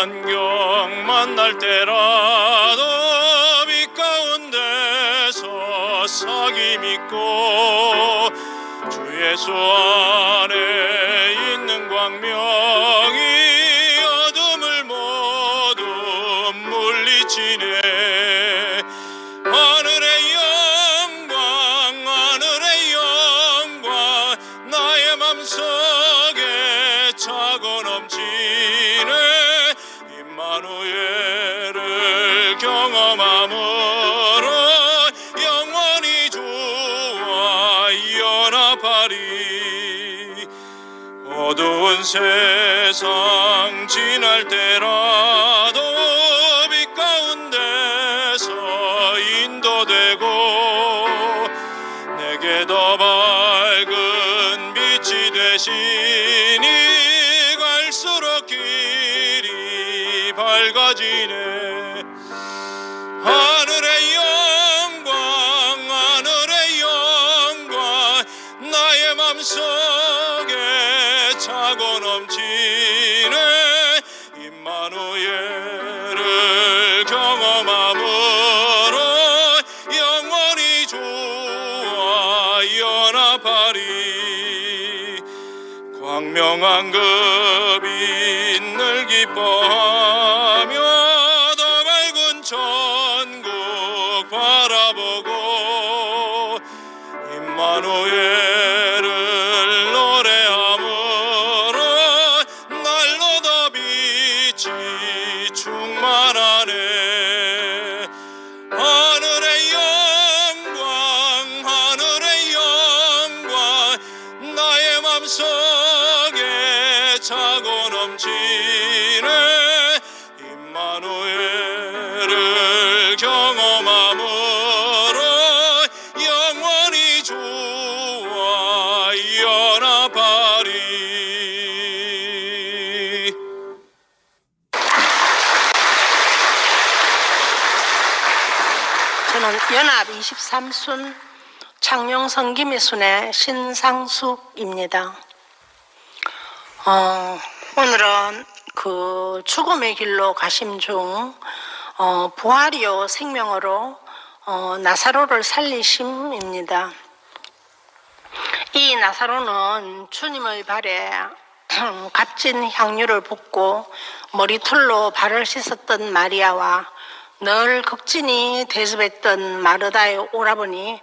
환경 만날 때라도 빛 가운데서 사귐 있고 주 예수 안에 있는 광명이 어둠을 모두 물리치네. 하늘의 영광 나의 맘속에 차고 넘치네. 임마누엘을 경험함으로 영원히 주와 연합하리. 어두운 세상 지날 때라도 빛 가운데서 인도되고 내게 더 밝은 빛이 되시니 갈수록 길이 밝아지네. 하늘의 영광 나의 맘속에 차고 넘치네. 임마누엘을 경험함으로 영원히 주와 연합하리. 광명한 그 빛을 기뻐하며 더 밝은 천국 바라보고 임마누엘을 노래함으로 날로 더 빛이 충만하네. 하늘의 영광 나의 맘속에 차고 넘치네. 임마누엘을 경험함으로 영원히 주와 연합하리. 저는 연합 23순 창녕성 김희순의 신상숙입니다. 오늘은 그 죽음의 길로 가심 중 부활이요 생명으로 나사로를 살리심입니다. 이 나사로는 주님의 발에 값진 향유를 붓고 머리털로 발을 씻었던 마리아와 늘 극진히 대접했던 마르다의 오라버니로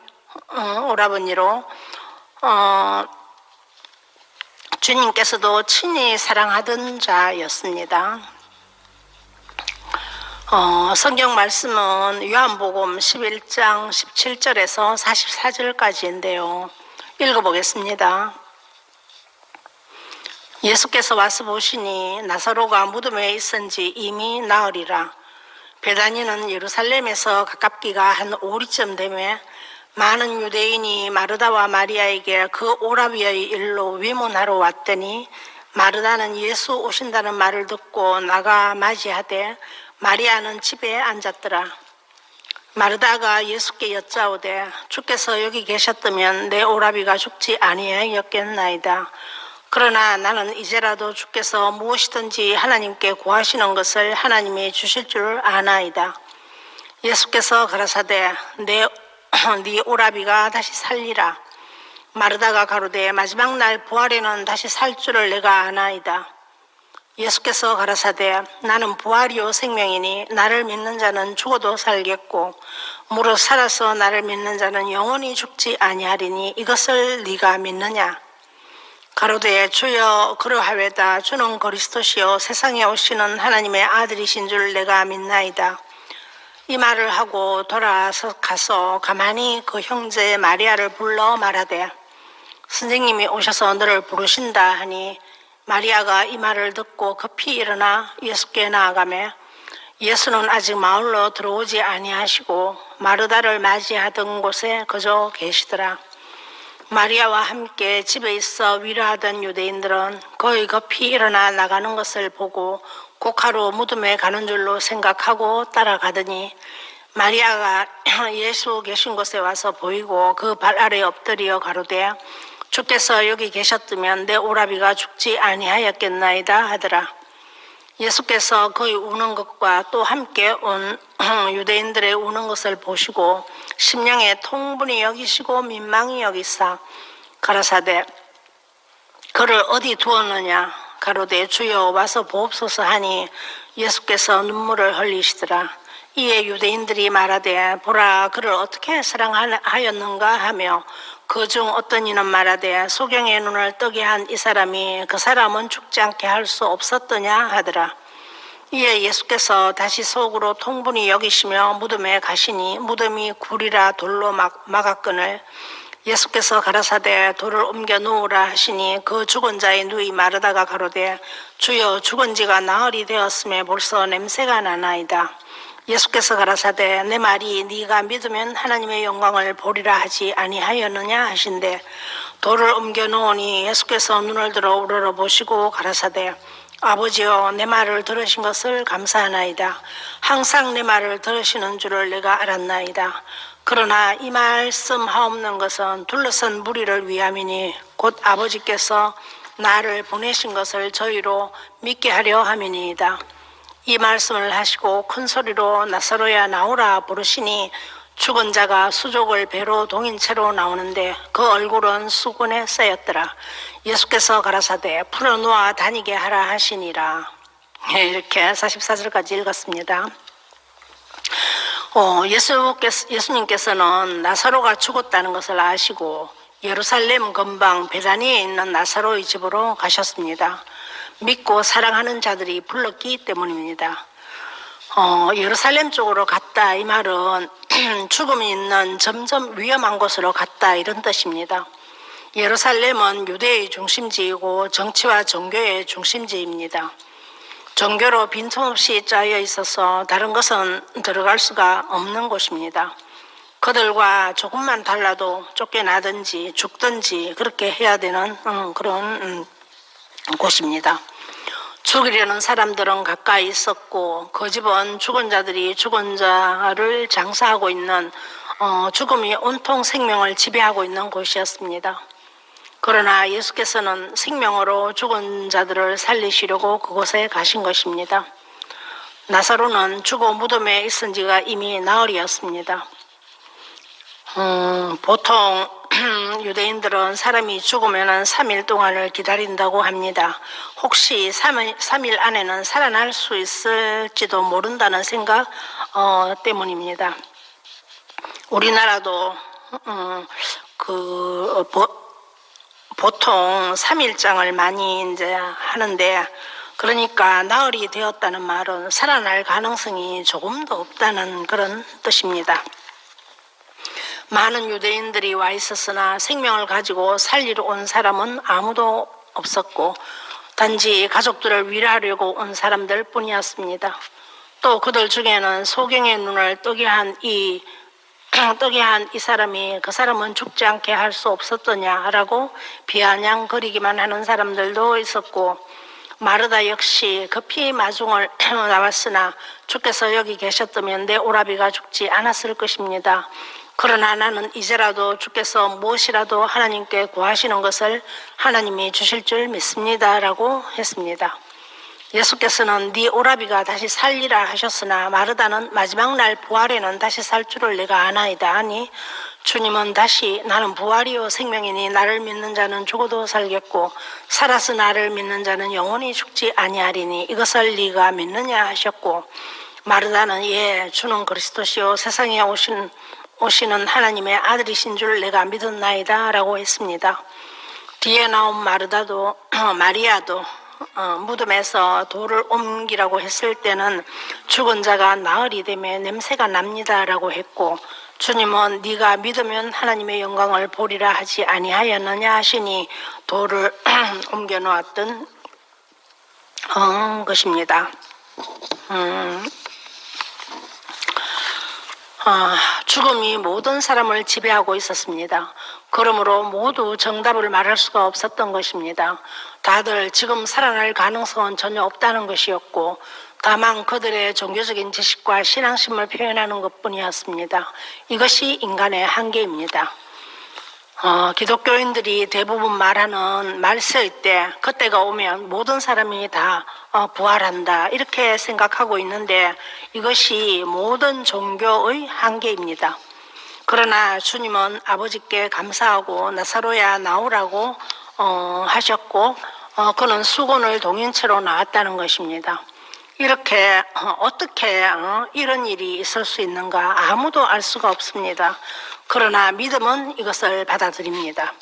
주님께서도 친히 사랑하던 자였습니다. 성경 말씀은 요한복음 11장 17절에서 44절까지인데요. 읽어보겠습니다. 예수께서 와서 보시니 나사로가 무덤에 있은지 이미 나으리라. 베다니는 예루살렘에서 가깝기가 한 오리쯤 되매 많은 유대인이 마르다와 마리아에게 그 오라비의 일로 위문하러 왔더니 마르다는 예수 오신다는 말을 듣고 나가 맞이하되 마리아는 집에 앉았더라. 마르다가 예수께 여짜오되 주께서 여기 계셨다면 내 오라비가 죽지 아니하였겠나이다. 그러나 나는 이제라도 주께서 무엇이든지 하나님께 구하시는 것을 하나님이 주실 줄 아나이다. 예수께서 가라사대 네 오라비가 다시 살리라. 마르다가 가로되 마지막 날 부활에는 다시 살 줄을 내가 아나이다. 예수께서 가라사대 나는 부활이요 생명이니 나를 믿는 자는 죽어도 살겠고 무릇 살아서 나를 믿는 자는 영원히 죽지 아니하리니 이것을 네가 믿느냐. 가로되 주여 그러하외다. 주는 그리스도시요 세상에 오시는 하나님의 아들이신 줄 내가 믿나이다. 이 말을 하고 돌아서 가서 가만히 그 형제 마리아를 불러 말하되 선생님이 오셔서 너를 부르신다 하니 마리아가 이 말을 듣고 급히 일어나 예수께 나아가매 예수는 아직 마을로 들어오지 아니하시고 마르다를 맞이하던 곳에 그저 계시더라. 마리아와 함께 집에 있어 위로하던 유대인들은 거의 급히 일어나 나가는 것을 보고 곡하러 무덤에 가는 줄로 생각하고 따라가더니 마리아가 예수 계신 곳에 와서 보이고 그 발 아래에 엎드려 가로되 주께서 여기 계셨다면 내 오라비가 죽지 아니하였겠나이다 하더라. 예수께서 그의 우는 것과 또 함께 온 유대인들의 우는 것을 보시고 심령에 통분히 여기시고 민망히 여기사 가라사대 그를 어디 두었느냐 가로되 주여 와서 보옵소서 하니 예수께서 눈물을 흘리시더라. 이에 유대인들이 말하되 보라 그를 어떻게 사랑하였는가 하며 그 중 어떤 이는 말하되 소경의 눈을 뜨게 한 이 사람이 그 사람은 죽지 않게 할 수 없었더냐 하더라. 이에 예수께서 다시 속으로 통분히 여기시며 무덤에 가시니 무덤이 굴이라 돌로 막았거늘 예수께서 가라사대 돌을 옮겨 놓으라 하시니 그 죽은 자의 누이 마르다가 가로되 주여 죽은 지가 나흘이 되었음에 벌써 냄새가 나나이다. 예수께서 가라사대 내 말이 네가 믿으면 하나님의 영광을 보리라 하지 아니하였느냐 하신대 돌을 옮겨 놓으니 예수께서 눈을 들어 우러러보시고 가라사대 아버지여 내 말을 들으신 것을 감사하나이다. 항상 내 말을 들으시는 줄을 내가 알았나이다. 그러나 이 말씀 하옵는 것은 둘러선 무리를 위함이니 곧 아버지께서 나를 보내신 것을 저희로 믿게 하려 함이니이다. 이 말씀을 하시고 큰 소리로 나사로야 나오라 부르시니 죽은 자가 수족을 배로 동인 채로 나오는데 그 얼굴은 수건에 쌓였더라. 예수께서 가라사대 풀어놓아 다니게 하라 하시니라. 이렇게 44절까지 읽었습니다. 예수님께서는 나사로가 죽었다는 것을 아시고 예루살렘 근방 베다니에 있는 나사로의 집으로 가셨습니다. 믿고 사랑하는 자들이 불렀기 때문입니다. 예루살렘 쪽으로 갔다 이 말은 죽음이 있는 점점 위험한 곳으로 갔다 이런 뜻입니다. 예루살렘은 유대의 중심지이고 정치와 종교의 중심지입니다. 종교로 빈틈없이 짜여 있어서 다른 것은 들어갈 수가 없는 곳입니다. 그들과 조금만 달라도 쫓겨나든지 죽든지 그렇게 해야 되는 그런 곳입니다. 죽이려는 사람들은 가까이 있었고 그 집은 죽은 자들이 죽은 자를 장사하고 있는 죽음이 온통 생명을 지배하고 있는 곳이었습니다. 그러나 예수께서는 생명으로 죽은 자들을 살리시려고 그곳에 가신 것입니다. 나사로는 죽어 무덤에 있은 지가 이미 나흘이었습니다. 보통 유대인들은 사람이 죽으면 3일 동안을 기다린다고 합니다. 혹시 3일 안에는 살아날 수 있을지도 모른다는 생각 때문입니다. 우리나라도 보통 3일장을 많이 이제 하는데 그러니까 나흘이 되었다는 말은 살아날 가능성이 조금도 없다는 그런 뜻입니다. 많은 유대인들이 와 있었으나 생명을 가지고 살리러 온 사람은 아무도 없었고 단지 가족들을 위로하려고 온 사람들 뿐이었습니다. 또 그들 중에는 소경의 눈을 뜨게 한 이 사람이 그 사람은 죽지 않게 할 수 없었더냐라고 비아냥거리기만 하는 사람들도 있었고 마르다 역시 급히 마중을 나왔으나 주께서 여기 계셨다면 내 오라비가 죽지 않았을 것입니다. 그러나 나는 이제라도 주께서 무엇이라도 하나님께 구하시는 것을 하나님이 주실 줄 믿습니다 라고 했습니다. 예수께서는 네 오라비가 다시 살리라 하셨으나 마르다는 마지막 날 부활에는 다시 살 줄을 내가 아나이다 하니 주님은 다시 나는 부활이요 생명이니 나를 믿는 자는 죽어도 살겠고 살아서 나를 믿는 자는 영원히 죽지 아니하리니 이것을 네가 믿느냐 하셨고 마르다는 예 주는 그리스도시요 세상에 오시는 하나님의 아들이신 줄 내가 믿었나이다 라고 했습니다. 뒤에 나온 마리아도 무덤에서 돌을 옮기라고 했을 때는 죽은 자가 나흘이 되며 냄새가 납니다 라고 했고 주님은 네가 믿으면 하나님의 영광을 보리라 하지 아니하였느냐 하시니 돌을 옮겨 놓았던 것입니다. 죽음이 모든 사람을 지배하고 있었습니다. 그러므로 모두 정답을 말할 수가 없었던 것입니다. 다들 지금 살아날 가능성은 전혀 없다는 것이었고 다만 그들의 종교적인 지식과 신앙심을 표현하는 것뿐이었습니다. 이것이 인간의 한계입니다. 기독교인들이 대부분 말하는 말세의 때, 그때가 오면 모든 사람이 다 부활한다 이렇게 생각하고 있는데 이것이 모든 종교의 한계입니다. 그러나 주님은 아버지께 감사하고 나사로야 나오라고 하셨고 그는 수건을 동인채로 나왔다는 것입니다. 이렇게 어떻게 이런 일이 있을 수 있는가 아무도 알 수가 없습니다. 그러나 믿음은 이것을 받아들입니다.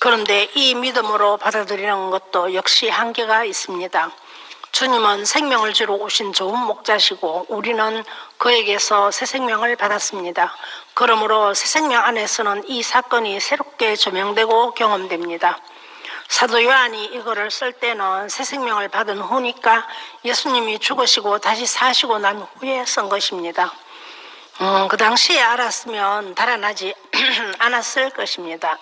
그런데 이 믿음으로 받아들이는 것도 역시 한계가 있습니다. 주님은 생명을 주러 오신 좋은 목자시고 우리는 그에게서 새 생명을 받았습니다. 그러므로 새 생명 안에서는 이 사건이 새롭게 조명되고 경험됩니다. 사도 요한이 이거를 쓸 때는 새 생명을 받은 후니까 예수님이 죽으시고 다시 사시고 난 후에 쓴 것입니다. 그 당시에 알았으면 달아나지 않았을 것입니다.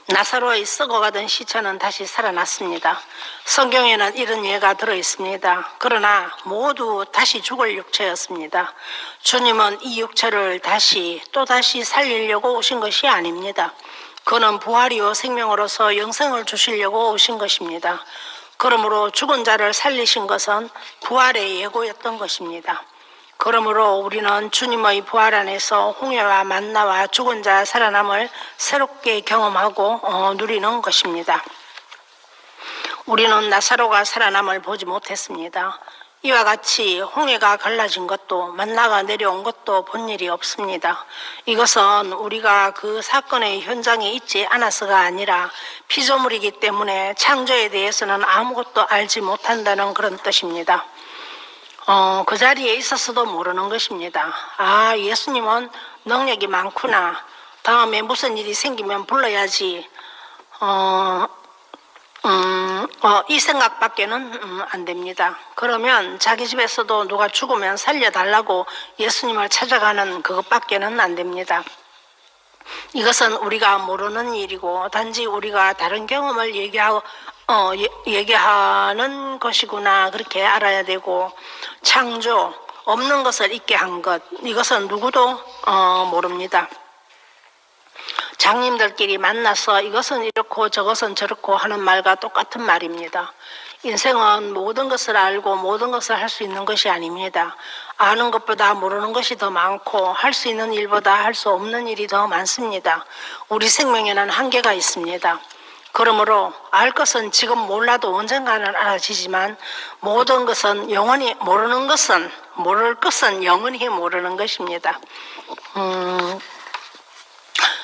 나사로의 썩어가던 시체는 다시 살아났습니다. 성경에는 이런 예가 들어있습니다. 그러나 모두 다시 죽을 육체였습니다. 주님은 이 육체를 또다시 살리려고 오신 것이 아닙니다. 그는 부활이요 생명으로서 영생을 주시려고 오신 것입니다. 그러므로 죽은 자를 살리신 것은 부활의 예고였던 것입니다. 그러므로 우리는 주님의 부활 안에서 홍해와 만나와 죽은 자 살아남을 새롭게 경험하고 누리는 것입니다. 우리는 나사로가 살아남을 보지 못했습니다. 이와 같이 홍해가 갈라진 것도 만나가 내려온 것도 본 일이 없습니다. 이것은 우리가 그 사건의 현장에 있지 않아서가 아니라 피조물이기 때문에 창조에 대해서는 아무것도 알지 못한다는 그런 뜻입니다. 그 자리에 있었어도 모르는 것입니다. 예수님은 능력이 많구나. 다음에 무슨 일이 생기면 불러야지. 이 생각밖에는 안 됩니다. 그러면 자기 집에서도 누가 죽으면 살려달라고 예수님을 찾아가는 그것밖에는 안 됩니다. 이것은 우리가 모르는 일이고 단지 우리가 다른 경험을 얘기하는 것이구나 그렇게 알아야 되고 창조, 없는 것을 있게 한 것, 이것은 누구도 모릅니다. 장님들끼리 만나서 이것은 이렇고 저것은 저렇고 하는 말과 똑같은 말입니다. 인생은 모든 것을 알고 모든 것을 할 수 있는 것이 아닙니다. 아는 것보다 모르는 것이 더 많고 할 수 있는 일보다 할 수 없는 일이 더 많습니다. 우리 생명에는 한계가 있습니다. 그러므로 알 것은 지금 몰라도 언젠가는 알아지지만 모든 것은 영원히 모를 것은 영원히 모르는 것입니다.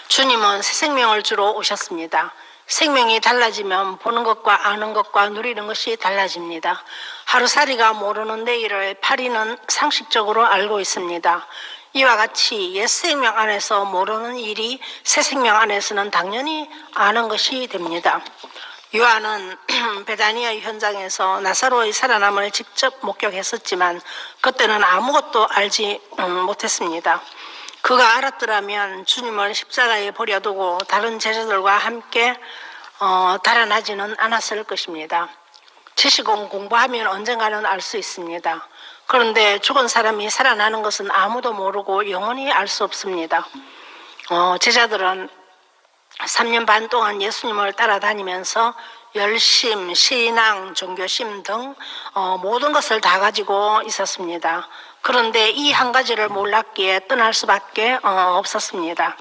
주님은 새 생명을 주러 오셨습니다. 생명이 달라지면 보는 것과 아는 것과 누리는 것이 달라집니다. 하루살이가 모르는 내일을 파리는 상식적으로 알고 있습니다. 이와 같이 옛 생명 안에서 모르는 일이 새 생명 안에서는 당연히 아는 것이 됩니다. 요한은 베다니아의 현장에서 나사로의 살아남을 직접 목격했었지만 그때는 아무것도 알지 못했습니다. 그가 알았더라면 주님을 십자가에 버려두고 다른 제자들과 함께 달아나지는 않았을 것입니다. 지식은 공부하면 언젠가는 알 수 있습니다. 그런데 죽은 사람이 살아나는 것은 아무도 모르고 영원히 알 수 없습니다. 제자들은 3년 반 동안 예수님을 따라다니면서 열심, 신앙, 종교심 등 모든 것을 다 가지고 있었습니다. 그런데 이 한 가지를 몰랐기에 떠날 수밖에 없었습니다.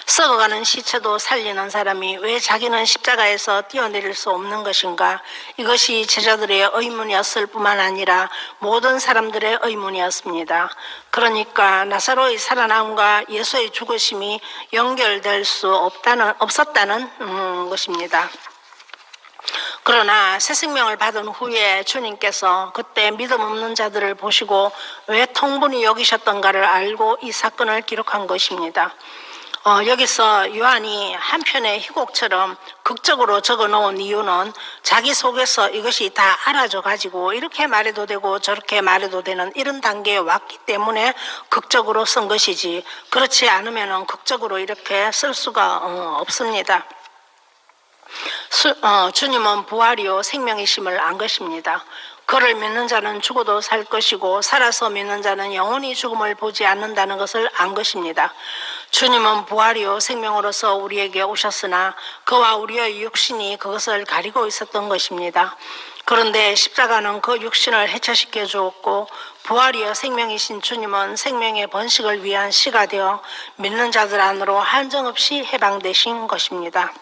썩어가는 시체도 살리는 사람이 왜 자기는 십자가에서 뛰어내릴 수 없는 것인가? 이것이 제자들의 의문이었을 뿐만 아니라 모든 사람들의 의문이었습니다. 그러니까 나사로의 살아남과 예수의 죽으심이 연결될 수 없었다는 것입니다. 그러나 새 생명을 받은 후에 주님께서 그때 믿음 없는 자들을 보시고 왜 통분히 여기셨던가를 알고 이 사건을 기록한 것입니다. 여기서 요한이 한편의 희곡처럼 극적으로 적어놓은 이유는 자기 속에서 이것이 다 알아져 가지고 이렇게 말해도 되고 저렇게 말해도 되는 이런 단계에 왔기 때문에 극적으로 쓴 것이지 그렇지 않으면 극적으로 이렇게 쓸 수가 없습니다. 주님은 부활이요 생명이심을 안 것입니다. 그를 믿는 자는 죽어도 살 것이고 살아서 믿는 자는 영원히 죽음을 보지 않는다는 것을 안 것입니다. 주님은 부활이요 생명으로서 우리에게 오셨으나 그와 우리의 육신이 그것을 가리고 있었던 것입니다. 그런데 십자가는 그 육신을 해체시켜 주었고 부활이여 생명이신 주님은 생명의 번식을 위한 씨가 되어 믿는 자들 안으로 한정없이 해방되신 것입니다.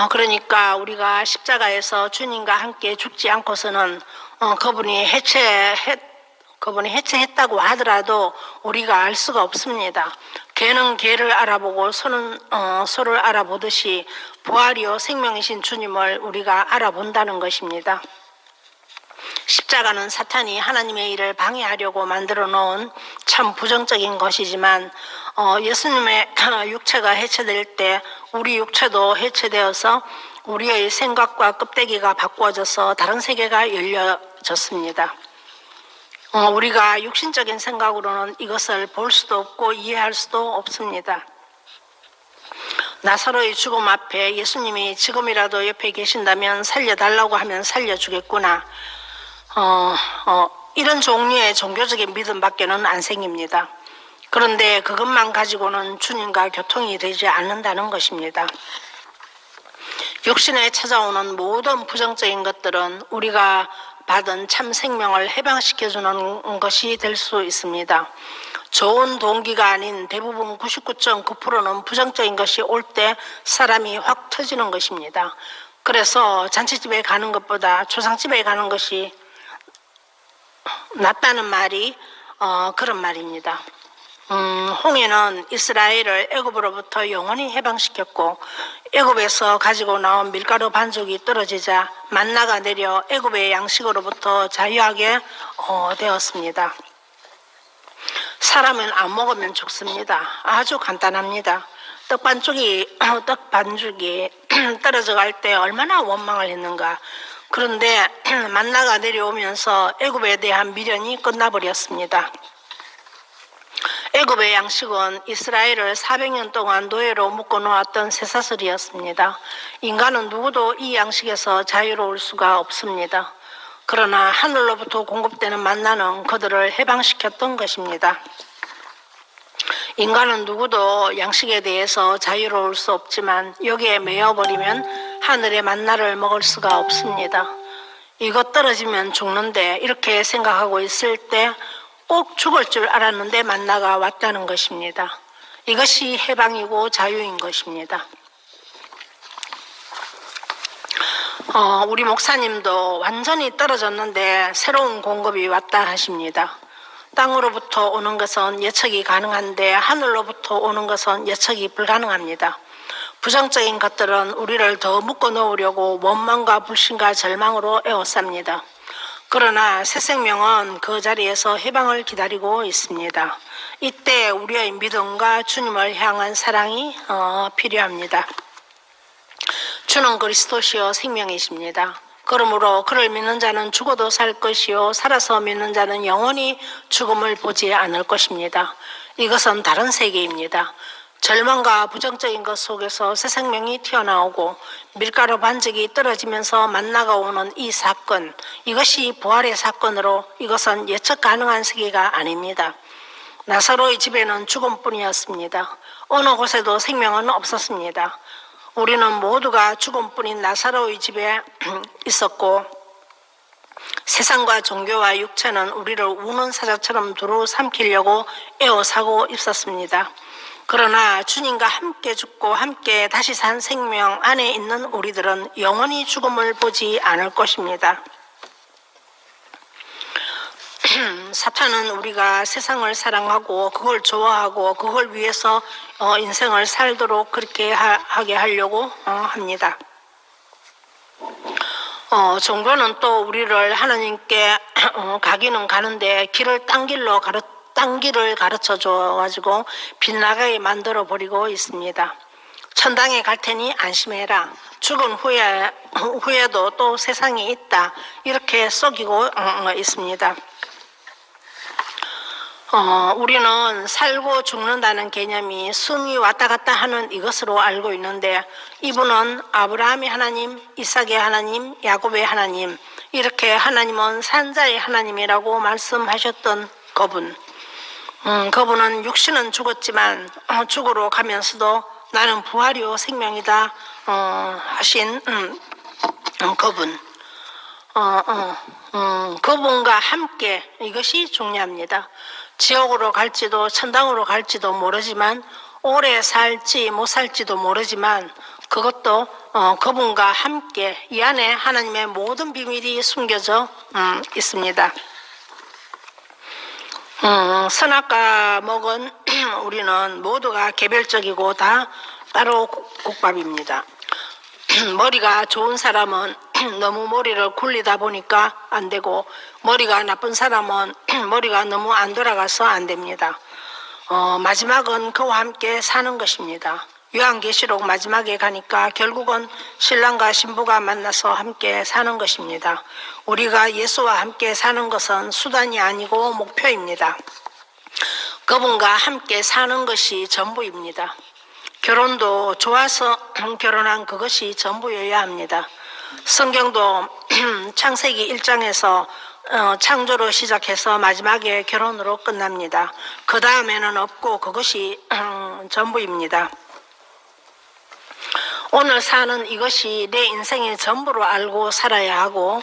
그러니까 우리가 십자가에서 주님과 함께 죽지 않고서는 그분이 해체했다고 하더라도 우리가 알 수가 없습니다. 개는 개를 알아보고 소는 소를 알아보듯이 부활이요 생명이신 주님을 우리가 알아본다는 것입니다. 십자가는 사탄이 하나님의 일을 방해하려고 만들어 놓은 참 부정적인 것이지만 예수님의 육체가 해체될 때 우리 육체도 해체되어서 우리의 생각과 껍데기가 바꾸어져서 다른 세계가 열려졌습니다. 우리가 육신적인 생각으로는 이것을 볼 수도 없고 이해할 수도 없습니다. 나사로의 죽음 앞에 예수님이 지금이라도 옆에 계신다면 살려달라고 하면 살려주겠구나. 이런 종류의 종교적인 믿음밖에는 안 생깁니다. 그런데 그것만 가지고는 주님과 교통이 되지 않는다는 것입니다. 육신에 찾아오는 모든 부정적인 것들은 우리가 받은 참 생명을 해방시켜주는 것이 될 수 있습니다. 좋은 동기가 아닌 대부분 99.9%는 부정적인 것이 올 때 사람이 확 터지는 것입니다. 그래서 잔치집에 가는 것보다 조상집에 가는 것이 낫다는 말이 그런 말입니다. 홍해는 이스라엘을 애굽으로부터 영원히 해방시켰고 애굽에서 가지고 나온 밀가루 반죽이 떨어지자 만나가 내려 애굽의 양식으로부터 자유하게 되었습니다. 사람은 안 먹으면 죽습니다. 아주 간단합니다. 떡 반죽이 떨어져 갈 때 얼마나 원망을 했는가. 그런데 만나가 내려오면서 애굽에 대한 미련이 끝나버렸습니다. 애굽의 양식은 이스라엘을 400년 동안 노예로 묶어놓았던 쇠사슬이었습니다. 인간은 누구도 이 양식에서 자유로울 수가 없습니다. 그러나 하늘로부터 공급되는 만나는 그들을 해방시켰던 것입니다. 인간은 누구도 양식에 대해서 자유로울 수 없지만 여기에 매여버리면 하늘의 만나를 먹을 수가 없습니다. 이것 떨어지면 죽는데 이렇게 생각하고 있을 때 꼭 죽을 줄 알았는데 만나가 왔다는 것입니다. 이것이 해방이고 자유인 것입니다. 우리 목사님도 완전히 떨어졌는데 새로운 공급이 왔다 하십니다. 땅으로부터 오는 것은 예측이 가능한데 하늘로부터 오는 것은 예측이 불가능합니다. 부정적인 것들은 우리를 더 묶어 놓으려고 원망과 불신과 절망으로 에워쌉니다. 그러나 새 생명은 그 자리에서 해방을 기다리고 있습니다. 이때 우리의 믿음과 주님을 향한 사랑이 필요합니다. 주는 그리스도시요 생명이십니다. 그러므로 그를 믿는 자는 죽어도 살 것이요 살아서 믿는 자는 영원히 죽음을 보지 않을 것입니다. 이것은 다른 세계입니다. 절망과 부정적인 것 속에서 새 생명이 튀어나오고 밀가루 반죽이 떨어지면서 만나가 오는 이 사건, 이것이 부활의 사건으로 이것은 예측 가능한 세계가 아닙니다. 나사로의 집에는 죽음뿐이었습니다. 어느 곳에도 생명은 없었습니다. 우리는 모두가 죽음뿐인 나사로의 집에 있었고 세상과 종교와 육체는 우리를 우는 사자처럼 두루 삼키려고 에워싸고 있었습니다. 그러나 주님과 함께 죽고 함께 다시 산 생명 안에 있는 우리들은 영원히 죽음을 보지 않을 것입니다. 사탄은 우리가 세상을 사랑하고 그걸 좋아하고 그걸 위해서 인생을 살도록 그렇게 하게 하려고 합니다. 종교는 또 우리를 하나님께 가기는 가는데 딴 길을 가르쳐 줘가지고 빗나가게 만들어 버리고 있습니다. 천당에 갈 테니 안심해라. 죽은 후에도 또 세상이 있다. 이렇게 속이고 있습니다. 우리는 살고 죽는다는 개념이 숨이 왔다 갔다 하는 이것으로 알고 있는데 이분은 아브라함의 하나님, 이삭의 하나님, 야곱의 하나님 이렇게 하나님은 산자의 하나님이라고 말씀하셨던 그분 그분은 육신은 죽었지만 죽으러 가면서도 나는 부활이요 생명이다 하신 그분. 그분과 함께 이것이 중요합니다. 지옥으로 갈지도 천당으로 갈지도 모르지만 오래 살지 못 살지도 모르지만 그것도 그분과 함께 이 안에 하나님의 모든 비밀이 숨겨져 있습니다. 선악과 먹은 우리는 모두가 개별적이고 다 따로 국밥입니다. 머리가 좋은 사람은 너무 머리를 굴리다 보니까 안 되고 머리가 나쁜 사람은 머리가 너무 안 돌아가서 안 됩니다. 마지막은 그와 함께 사는 것입니다. 요한계시록 마지막에 가니까 결국은 신랑과 신부가 만나서 함께 사는 것입니다. 우리가 예수와 함께 사는 것은 수단이 아니고 목표입니다. 그분과 함께 사는 것이 전부입니다. 결혼도 좋아서 결혼한 그것이 전부여야 합니다. 성경도 창세기 1장에서 창조로 시작해서 마지막에 결혼으로 끝납니다. 그 다음에는 없고 그것이 전부입니다. 오늘 사는 이것이 내 인생의 전부로 알고 살아야 하고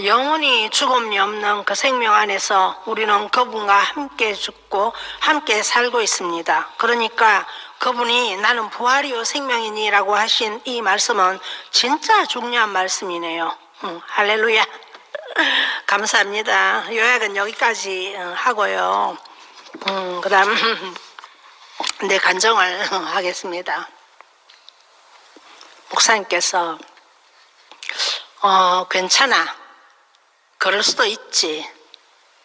영원히 죽음이 없는 그 생명 안에서 우리는 그분과 함께 죽고 함께 살고 있습니다. 그러니까 그분이 나는 부활이요 생명이니 라고 하신 이 말씀은 진짜 중요한 말씀이네요. 할렐루야. 감사합니다. 요약은 여기까지 하고요. 그 다음 내 간정을 하겠습니다. 목사님께서 괜찮아. 그럴 수도 있지.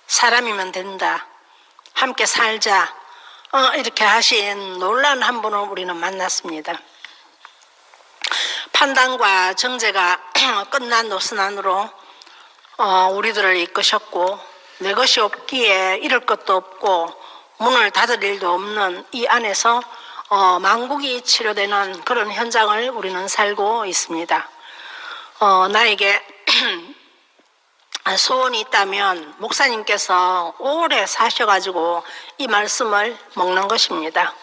사람이면 된다. 함께 살자. 이렇게 하신 놀라운 한 분을 우리는 만났습니다. 판단과 정죄가 끝난 노선 안으로 우리들을 이끄셨고 내 것이 없기에 잃을 것도 없고 문을 닫을 일도 없는 이 안에서 만국이 치료되는 그런 현장을 우리는 살고 있습니다. 나에게 소원이 있다면 목사님께서 오래 사셔가지고 이 말씀을 먹는 것입니다.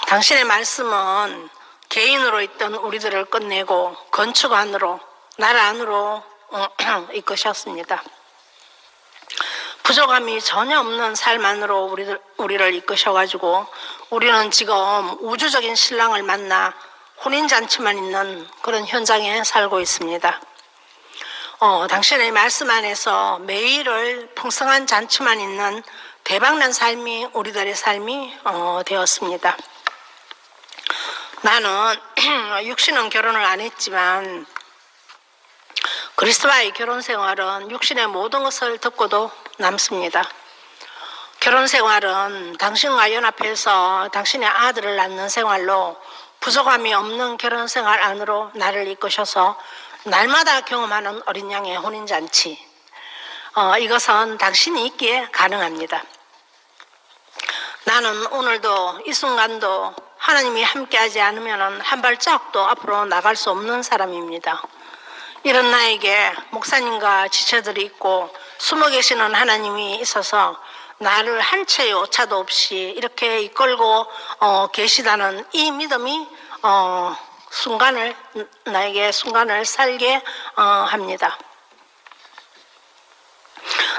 당신의 말씀은 개인으로 있던 우리들을 끝내고 건축 안으로 나라 안으로 이끄셨습니다. 부족함이 전혀 없는 삶 안으로 우리를 이끄셔가지고 우리는 지금 우주적인 신랑을 만나 혼인잔치만 있는 그런 현장에 살고 있습니다. 당신의 말씀 안에서 매일을 풍성한 잔치만 있는 대박난 삶이 우리들의 삶이 되었습니다. 나는 육신은 결혼을 안 했지만 그리스도와의 결혼 생활은 육신의 모든 것을 덮고도 남습니다. 결혼 생활은 당신과 연합해서 당신의 아들을 낳는 생활로 부족함이 없는 결혼 생활 안으로 나를 이끄셔서 날마다 경험하는 어린 양의 혼인잔치. 이것은 당신이 있기에 가능합니다. 나는 오늘도 이 순간도 하나님이 함께하지 않으면 한 발짝도 앞으로 나갈 수 없는 사람입니다. 이런 나에게 목사님과 지체들이 있고 숨어 계시는 하나님이 있어서 나를 한 채의 오차도 없이 이렇게 이끌고 계시다는 이 믿음이 나에게 순간을 살게 합니다.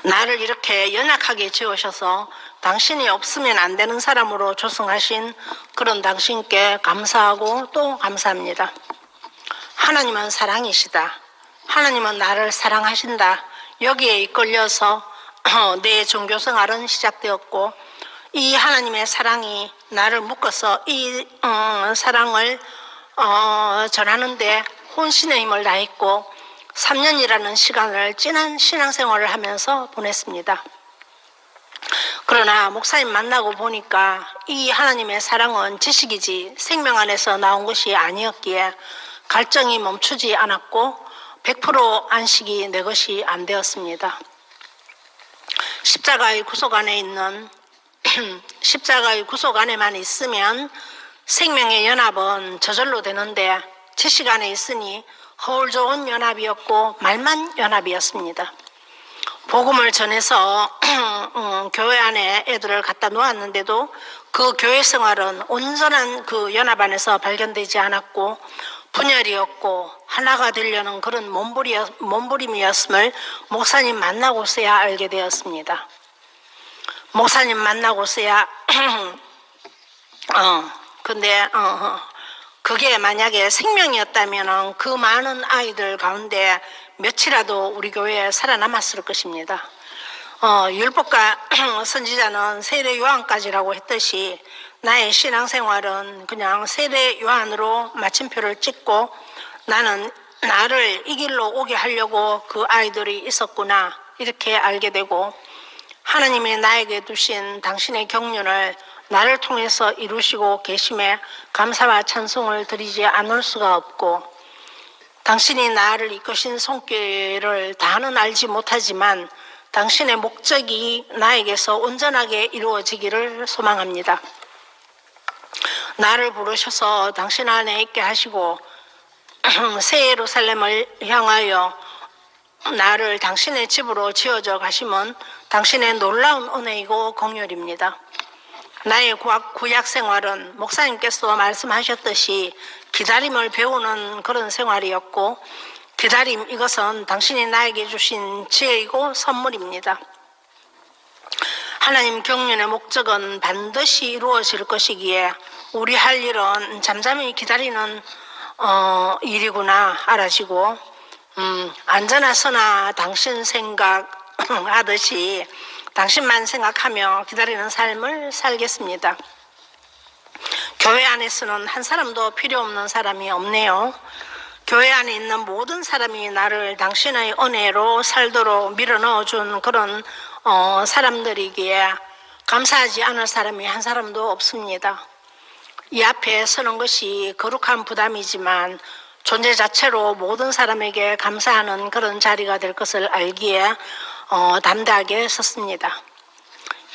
나를 이렇게 연약하게 지으셔서 당신이 없으면 안 되는 사람으로 조성하신 그런 당신께 감사하고 또 감사합니다. 하나님은 사랑이시다. 하나님은 나를 사랑하신다. 여기에 이끌려서 내 종교생활은 시작되었고 이 하나님의 사랑이 나를 묶어서 이 사랑을 전하는데 혼신의 힘을 다했고 3년이라는 시간을 진한 신앙생활을 하면서 보냈습니다. 그러나 목사님 만나고 보니까 이 하나님의 사랑은 지식이지 생명 안에서 나온 것이 아니었기에 갈증이 멈추지 않았고 100% 안식이 내 것이 안 되었습니다. 십자가의 구속 안에 있는 십자가의 구속 안에만 있으면 생명의 연합은 저절로 되는데 지식 안에 있으니 허울 좋은 연합이었고 말만 연합이었습니다. 복음을 전해서 교회 안에 애들을 갖다 놓았는데도 그 교회 생활은 온전한 그 연합 안에서 발견되지 않았고 분열이었고 하나가 되려는 그런 몸부림이었음을 목사님 만나고서야 알게 되었습니다. 목사님 만나고서야 근데 그게 만약에 생명이었다면 그 많은 아이들 가운데 몇이라도 우리 교회에 살아남았을 것입니다. 율법과 선지자는 세례 요한까지라고 했듯이 나의 신앙생활은 그냥 세례 요한으로 마침표를 찍고 나는 나를 이 길로 오게 하려고 그 아이들이 있었구나 이렇게 알게 되고 하나님이 나에게 두신 당신의 경륜을 나를 통해서 이루시고 계심에 감사와 찬송을 드리지 않을 수가 없고 당신이 나를 이끄신 손길을 다는 알지 못하지만 당신의 목적이 나에게서 온전하게 이루어지기를 소망합니다. 나를 부르셔서 당신 안에 있게 하시고 새 예루살렘을 향하여 나를 당신의 집으로 지어져 가심은 당신의 놀라운 은혜이고 공열입니다. 나의 구약 생활은 목사님께서 말씀하셨듯이 기다림을 배우는 그런 생활이었고 기다림 이것은 당신이 나에게 주신 지혜이고 선물입니다. 하나님 경륜의 목적은 반드시 이루어질 것이기에 우리 할 일은 잠잠히 기다리는 일이구나 알아지고 안전하서나 당신 생각하듯이 당신만 생각하며 기다리는 삶을 살겠습니다. 교회 안에서는 한 사람도 필요 없는 사람이 없네요. 교회 안에 있는 모든 사람이 나를 당신의 은혜로 살도록 밀어넣어준 그런 사람들이기에 감사하지 않을 사람이 한 사람도 없습니다. 이 앞에 서는 것이 거룩한 부담이지만 존재 자체로 모든 사람에게 감사하는 그런 자리가 될 것을 알기에 담대하게 섰습니다.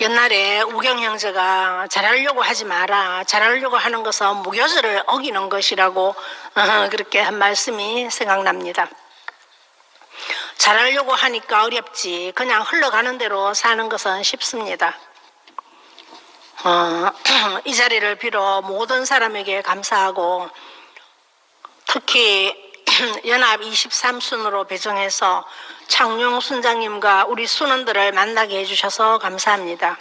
옛날에 우경 형제가 잘하려고 하지 마라. 잘하려고 하는 것은 무교절을 어기는 것이라고 그렇게 한 말씀이 생각납니다. 잘하려고 하니까 어렵지. 그냥 흘러가는 대로 사는 것은 쉽습니다. 이 자리를 빌어 모든 사람에게 감사하고 특히 연합 23순으로 배정해서 창룡 순장님과 우리 순원들을 만나게 해주셔서 감사합니다.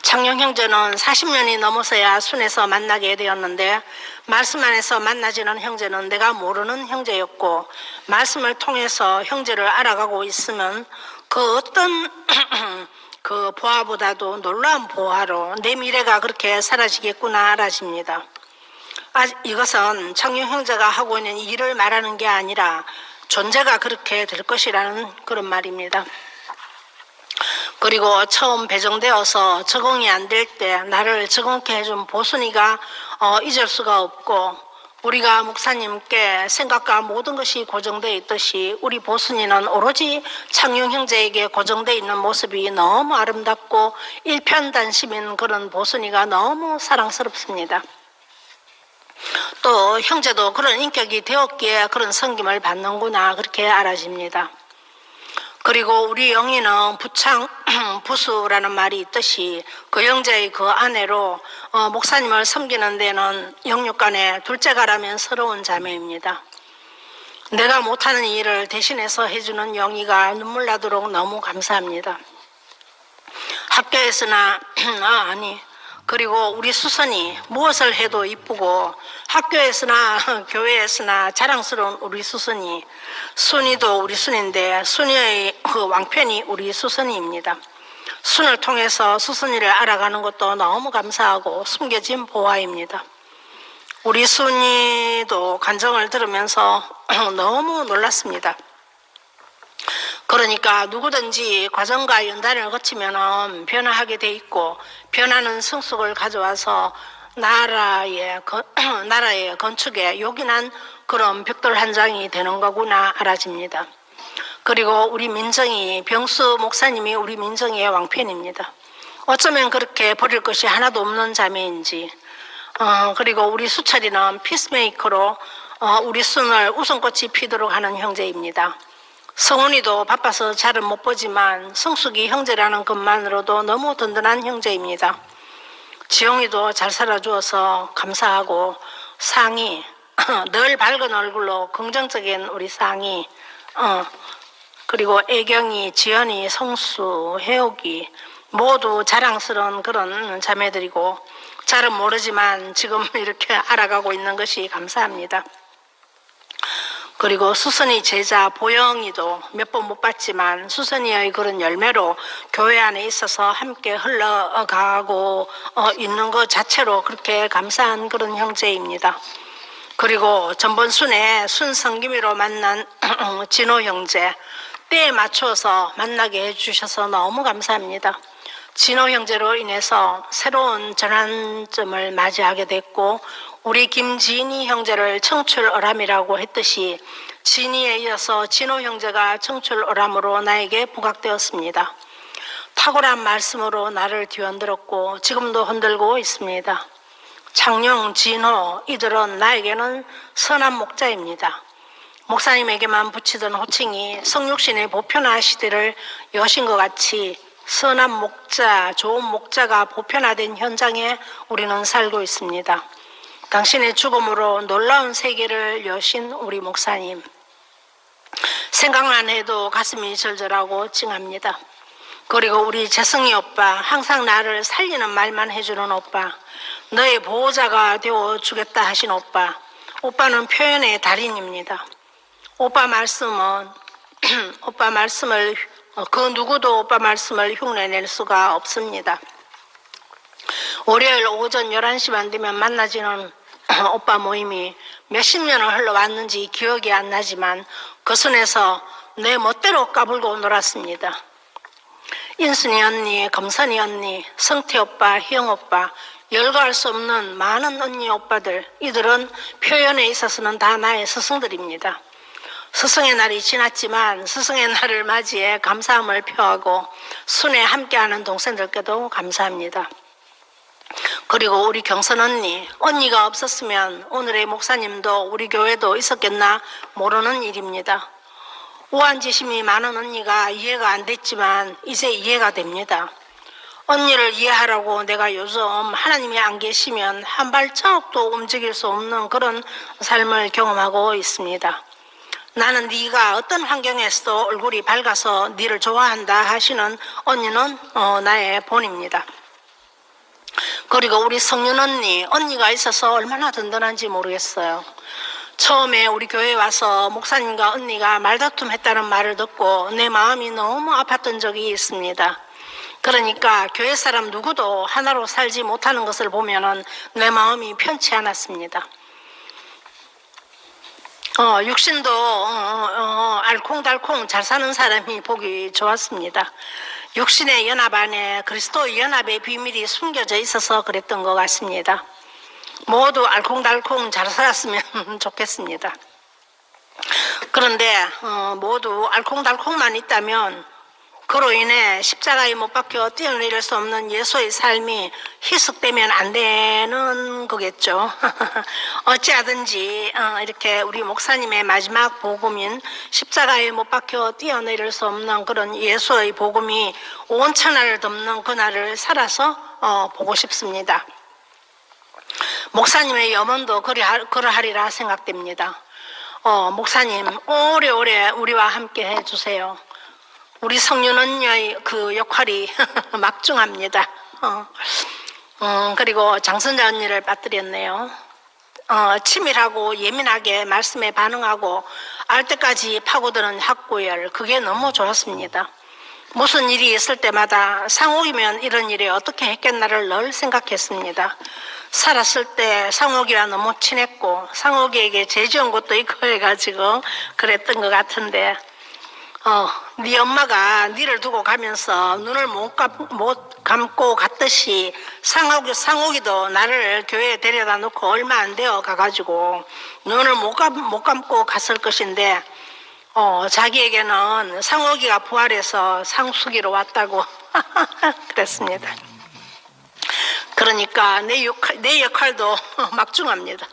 창룡 형제는 40년이 넘어서야 순에서 만나게 되었는데 말씀 안에서 만나지는 형제는 내가 모르는 형제였고 말씀을 통해서 형제를 알아가고 있으면 그 어떤 그 보화보다도 놀라운 보화로 내 미래가 그렇게 사라지겠구나 알아집니다. 이것은 창룡 형제가 하고 있는 일을 말하는 게 아니라 존재가 그렇게 될 것이라는 그런 말입니다. 그리고 처음 배정되어서 적응이 안 될 때 나를 적응케 해준 보순이가 잊을 수가 없고 우리가 목사님께 생각과 모든 것이 고정되어 있듯이 우리 보순이는 오로지 창룡 형제에게 고정되어 있는 모습이 너무 아름답고 일편단심인 그런 보순이가 너무 사랑스럽습니다. 또 형제도 그런 인격이 되었기에 그런 섬김을 받는구나 그렇게 알아집니다. 그리고 우리 영희는 부수라는 말이 있듯이 그 형제의 그 아내로 목사님을 섬기는 데는 영육간에 둘째가라면 서러운 자매입니다. 내가 못하는 일을 대신해서 해주는 영희가 눈물 나도록 너무 감사합니다. 학교에서나 그리고 우리 수선이 무엇을 해도 이쁘고 학교에서나 교회에서나 자랑스러운 우리 수선이 순이도 우리 순인데 순이의 그 왕편이 우리 수선이입니다. 순을 통해서 수선이를 알아가는 것도 너무 감사하고 숨겨진 보화입니다. 우리 순이도 간증을 들으면서 너무 놀랐습니다. 그러니까 누구든지 과정과 연단을 거치면 변화하게 돼 있고 변화는 성숙을 가져와서 나라의 건축에 요긴한 그런 벽돌 한 장이 되는 거구나 알아집니다. 그리고 우리 민정이 병수 목사님이 우리 민정이의 왕편입니다. 어쩌면 그렇게 버릴 것이 하나도 없는 자매인지 그리고 우리 수철이는 피스메이커로 우리 순을 웃음꽃이 피도록 하는 형제입니다. 성훈이도 바빠서 잘은 못 보지만 성숙이 형제라는 것만으로도 너무 든든한 형제입니다. 지용이도 잘 살아주어서 감사하고 상이 늘 밝은 얼굴로 긍정적인 우리 상이 그리고 애경이, 지연이, 성수, 혜옥이 모두 자랑스러운 그런 자매들이고 잘은 모르지만 지금 이렇게 알아가고 있는 것이 감사합니다. 그리고 수선이 제자 보영이도 몇 번 못 봤지만 수선이의 그런 열매로 교회 안에 있어서 함께 흘러가고 있는 것 자체로 그렇게 감사한 그런 형제입니다. 그리고 전번 순에 순성김이로 만난 진호 형제 때에 맞춰서 만나게 해주셔서 너무 감사합니다. 진호 형제로 인해서 새로운 전환점을 맞이하게 됐고 우리 김진희 형제를 청출어람이라고 했듯이 진희에 이어서 진호 형제가 청출어람으로 나에게 부각되었습니다. 탁월한 말씀으로 나를 뒤흔들었고 지금도 흔들고 있습니다. 창룡, 진호 이들은 나에게는 선한 목자입니다. 목사님에게만 붙이던 호칭이 성육신의 보편화 시대를 여신 것 같이 선한 목자, 좋은 목자가 보편화된 현장에 우리는 살고 있습니다. 당신의 죽음으로 놀라운 세계를 여신 우리 목사님. 생각만 해도 가슴이 절절하고 찡합니다. 그리고 우리 재승이 오빠, 항상 나를 살리는 말만 해주는 오빠, 너의 보호자가 되어주겠다 하신 오빠, 오빠는 표현의 달인입니다. 오빠 말씀은 오빠 말씀을 그 누구도 오빠 말씀을 흉내낼 수가 없습니다. 월요일 오전 11시만 되면 만나지는 오빠 모임이 몇십 년을 흘러왔는지 기억이 안 나지만 그 순에서 내 멋대로 까불고 놀았습니다. 인순이 언니, 검선이 언니, 성태 오빠, 희영 오빠, 열거할 수 없는 많은 언니 오빠들, 이들은 표현에 있어서는 다 나의 스승들입니다. 스승의 날이 지났지만 스승의 날을 맞이해 감사함을 표하고 순회 함께하는 동생들께도 감사합니다. 그리고 우리 경선 언니가 없었으면 오늘의 목사님도 우리 교회도 있었겠나 모르는 일입니다. 우한지심이 많은 언니가 이해가 안 됐지만 이제 이해가 됩니다. 언니를 이해하라고 내가 요즘 하나님이 안 계시면 한 발자국도 움직일 수 없는 그런 삶을 경험하고 있습니다. 나는 네가 어떤 환경에서도 얼굴이 밝아서 네를 좋아한다 하시는 언니는 나의 본입니다. 그리고 우리 성윤 언니가 있어서 얼마나 든든한지 모르겠어요. 처음에 우리 교회에 와서 목사님과 언니가 말다툼했다는 말을 듣고 내 마음이 너무 아팠던 적이 있습니다. 그러니까 교회 사람 누구도 하나로 살지 못하는 것을 보면은 내 마음이 편치 않았습니다. 육신도 알콩달콩 잘 사는 사람이 보기 좋았습니다. 육신의 연합 안에 그리스도의 연합의 비밀이 숨겨져 있어서 그랬던 것 같습니다. 모두 알콩달콩 잘 살았으면 좋겠습니다. 그런데 모두 알콩달콩만 있다면 그로 인해 십자가에 못 박혀 뛰어내릴 수 없는 예수의 삶이 희석되면 안 되는 거겠죠. 어찌하든지 이렇게 우리 목사님의 마지막 복음인 십자가에 못 박혀 뛰어내릴 수 없는 그런 예수의 복음이 온 천하를 덮는 그날을 살아서 보고 싶습니다. 목사님의 염원도 그러하리라 생각됩니다. 목사님 오래오래 우리와 함께 해주세요. 우리 성윤 언니의 그 역할이 막중합니다. 그리고 장선자 언니를 빠뜨렸네요. 치밀하고 예민하게 말씀에 반응하고 알 때까지 파고드는 학구열, 그게 너무 좋았습니다. 무슨 일이 있을 때마다 상옥이면 이런 일이 어떻게 했겠나를 늘 생각했습니다. 살았을 때 상옥이와 너무 친했고 상옥이에게 죄 지은 것도 있고 해가지고 그랬던 것 같은데 네 엄마가 니를 두고 가면서 눈을 못 감고 갔듯이 상옥이도 나를 교회에 데려다 놓고 얼마 안 되어 가가지고 눈을 못 감고 갔을 것인데 자기에게는 상옥이가 부활해서 상숙이로 왔다고 그랬습니다. 그러니까 내 역할도 막중합니다.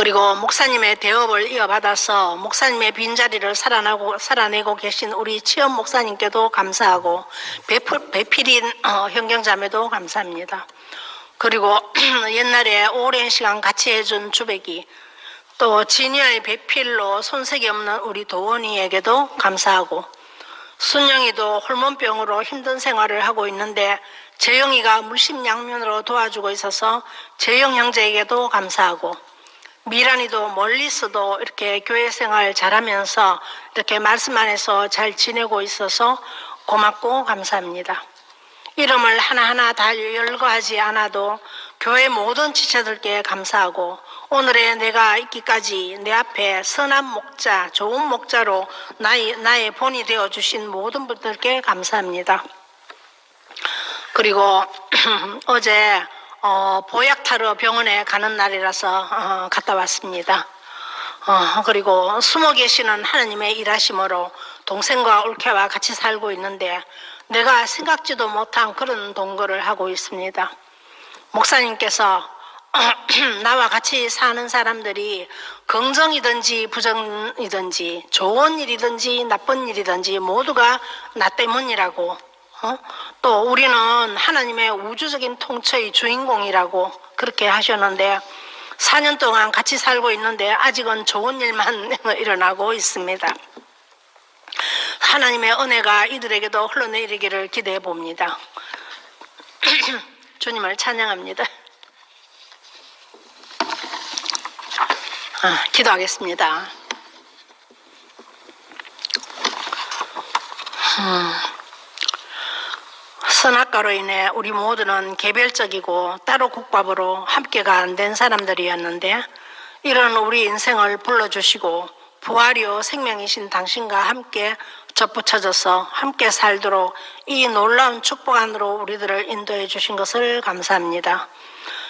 그리고 목사님의 대업을 이어받아서 목사님의 빈자리를 살아내고 계신 우리 치연 목사님께도 감사하고 배필인 현경자매도 감사합니다. 그리고 옛날에 오랜 시간 같이 해준 주백이 또 진이의 배필로 손색이 없는 우리 도원이에게도 감사하고 순영이도 호르몬병으로 힘든 생활을 하고 있는데 재영이가 물심양면으로 도와주고 있어서 재영 형제에게도 감사하고 미란이도 멀리서도 이렇게 교회 생활 잘하면서 이렇게 말씀 안에서 잘 지내고 있어서 고맙고 감사합니다. 이름을 하나하나 다 열거하지 않아도 교회 모든 지체들께 감사하고 오늘의 내가 있기까지 내 앞에 선한 목자, 좋은 목자로 나의 본이 되어주신 모든 분들께 감사합니다. 그리고 어제 보약 타러 병원에 가는 날이라서 갔다 왔습니다. 그리고 숨어 계시는 하나님의 일하심으로 동생과 올케와 같이 살고 있는데 내가 생각지도 못한 그런 동거를 하고 있습니다. 목사님께서 나와 같이 사는 사람들이 긍정이든지 부정이든지 좋은 일이든지 나쁜 일이든지 모두가 나 때문이라고 또 우리는 하나님의 우주적인 통처의 주인공이라고 그렇게 하셨는데 4년 동안 같이 살고 있는데 아직은 좋은 일만 일어나고 있습니다. 하나님의 은혜가 이들에게도 흘러내리기를 기대해 봅니다. 주님을 찬양합니다. 기도하겠습니다. 선악과로 인해 우리 모두는 개별적이고 따로 국밥으로 함께가 안 된 사람들이었는데 이런 우리 인생을 불러주시고 부활이요 생명이신 당신과 함께 접붙여져서 함께 살도록 이 놀라운 축복 안으로 우리들을 인도해 주신 것을 감사합니다.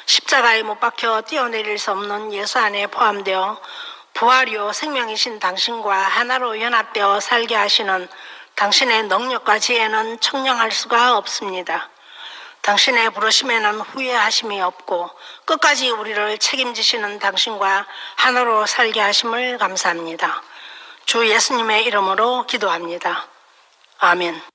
십자가에 못 박혀 뛰어내릴 수 없는 예수 안에 포함되어 부활이요 생명이신 당신과 하나로 연합되어 살게 하시는 당신의 능력과 지혜는 청량할 수가 없습니다. 당신의 부르심에는 후회하심이 없고 끝까지 우리를 책임지시는 당신과 하나로 살게 하심을 감사합니다. 주 예수님의 이름으로 기도합니다. 아멘.